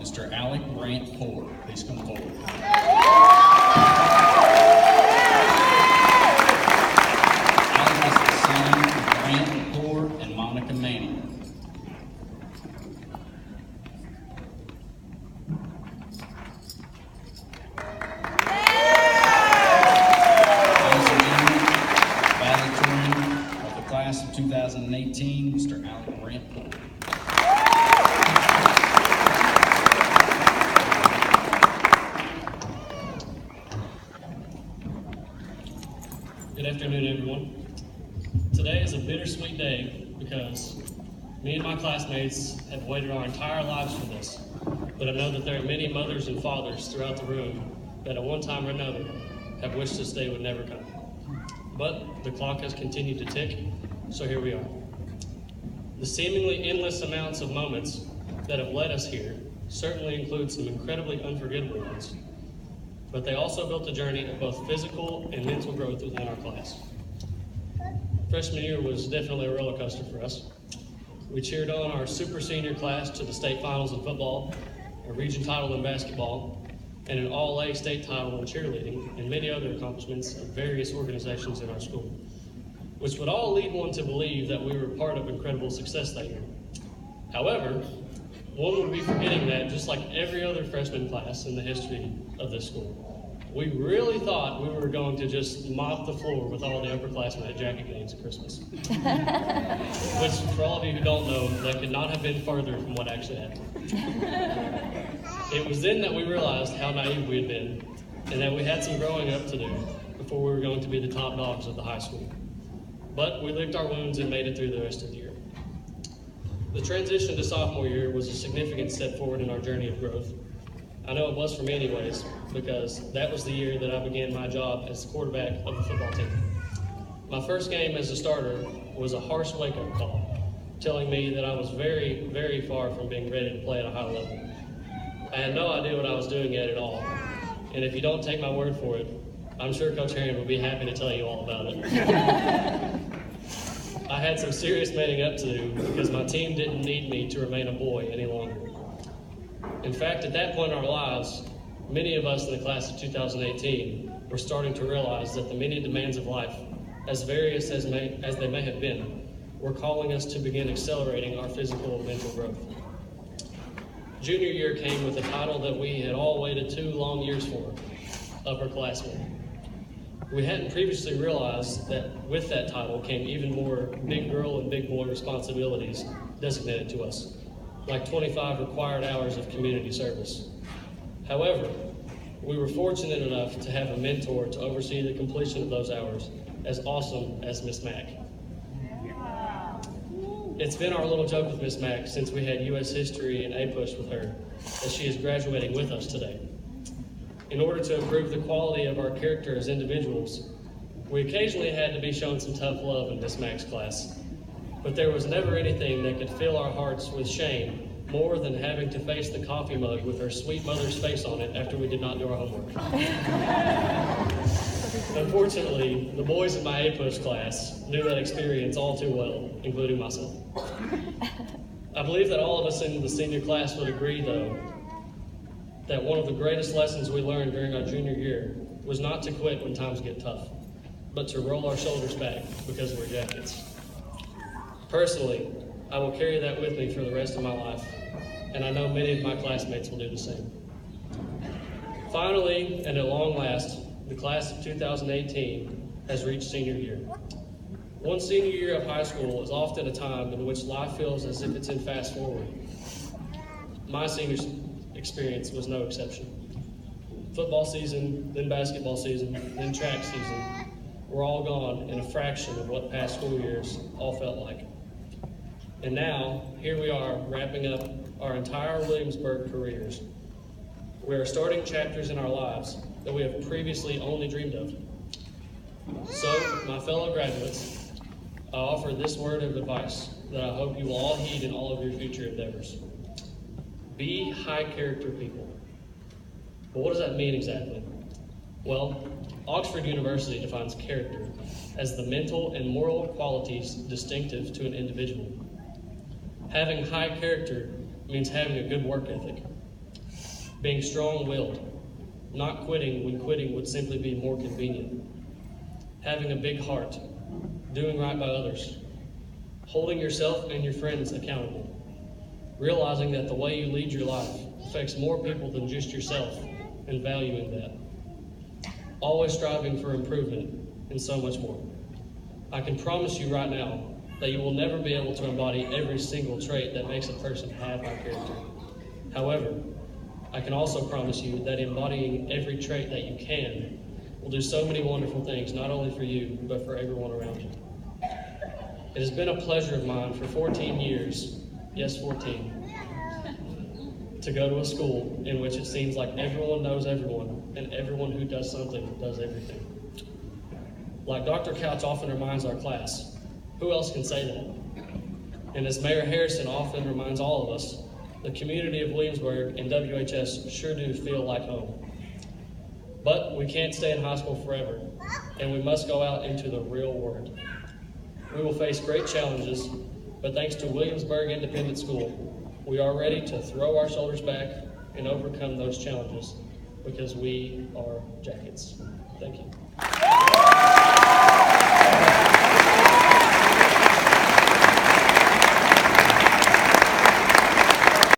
Mr. Alec Poore. Please come forward. Alec is the son of Grant Poore and Monica Manning. Valedictorian of the class of 2018, Mr. Alec Poore. Good afternoon, everyone. Today is a bittersweet day because me and my classmates have waited our entire lives for this, but I know that there are many mothers and fathers throughout the room that at one time or another have wished this day would never come. But the clock has continued to tick, so here we are. The seemingly endless amounts of moments that have led us here certainly include some incredibly unforgettable ones, but they also built a journey of both physical and mental growth within our class. Freshman year was definitely a roller coaster for us. We cheered on our super senior class to the state finals in football, a region title in basketball, and an all-A state title in cheerleading, and many other accomplishments of various organizations in our school, which would all lead one to believe that we were part of incredible success that year. However, one would be forgetting that, just like every other freshman class in the history of this school, we really thought we were going to just mop the floor with all the upperclassmen at jacket games at Christmas. Which, for all of you who don't know, that could not have been further from what actually happened. It was then that we realized how naive we had been, and that we had some growing up to do before we were going to be the top dogs of the high school. But we licked our wounds and made it through the rest of the year. The transition to sophomore year was a significant step forward in our journey of growth. I know it was for me anyways, because that was the year that I began my job as the quarterback of the football team. My first game as a starter was a harsh wake-up call, telling me that I was very, very far from being ready to play at a high level. I had no idea what I was doing yet at all, and if you don't take my word for it, I'm sure Coach Herring will be happy to tell you all about it. I had some serious manning up to do because my team didn't need me to remain a boy any longer. In fact, at that point in our lives, many of us in the class of 2018 were starting to realize that the many demands of life, as various as they may have been, were calling us to begin accelerating our physical and mental growth. Junior year came with a title that we had all waited 2 long years for, upperclassmen. We hadn't previously realized that with that title came even more big girl and big boy responsibilities designated to us, like 25 required hours of community service. However, we were fortunate enough to have a mentor to oversee the completion of those hours, as awesome as Miss Mack. It's been our little joke with Miss Mack since we had U.S. History and A-Push with her, that she is graduating with us today. In order to improve the quality of our character as individuals, we occasionally had to be shown some tough love in Miss Mack's class, but there was never anything that could fill our hearts with shame more than having to face the coffee mug with her sweet mother's face on it after we did not do our homework. Unfortunately, the boys in my A-Push class knew that experience all too well, including myself. I believe that all of us in the senior class would agree, though, that one of the greatest lessons we learned during our junior year was not to quit when times get tough, but to roll our shoulders back because we're jackets. Personally, I will carry that with me for the rest of my life, and I know many of my classmates will do the same. Finally, and at long last, the class of 2018 has reached senior year. One senior year of high school is often a time in which life feels as if it's in fast forward. My senior experience was no exception. Football season, then basketball season, then track season were all gone in a fraction of what past school years all felt like. And now, here we are, wrapping up our entire Williamsburg careers. We are starting chapters in our lives that we have previously only dreamed of. So, my fellow graduates, I offer this word of advice that I hope you will all heed in all of your future endeavors. Be high character people. But what does that mean exactly? Well, Oxford University defines character as the mental and moral qualities distinctive to an individual. Having high character means having a good work ethic. being strong-willed, not quitting when quitting would simply be more convenient, having a big heart, doing right by others, holding yourself and your friends accountable, realizing that the way you lead your life affects more people than just yourself, and valuing that, always striving for improvement, and so much more. I can promise you right now that you will never be able to embody every single trait that makes a person have high character. However, I can also promise you that embodying every trait that you can will do so many wonderful things, not only for you, but for everyone around you. It has been a pleasure of mine for 14 years, yes, 14, to go to a school in which it seems like everyone knows everyone, and everyone who does something does everything. Like Dr. Couch often reminds our class, who else can say that? And as Mayor Harrison often reminds all of us, the community of Williamsburg and WHS sure do feel like home. But we can't stay in high school forever, and we must go out into the real world. We will face great challenges, but thanks to Williamsburg Independent School, we are ready to throw our shoulders back and overcome those challenges because we are Jackets. Thank you.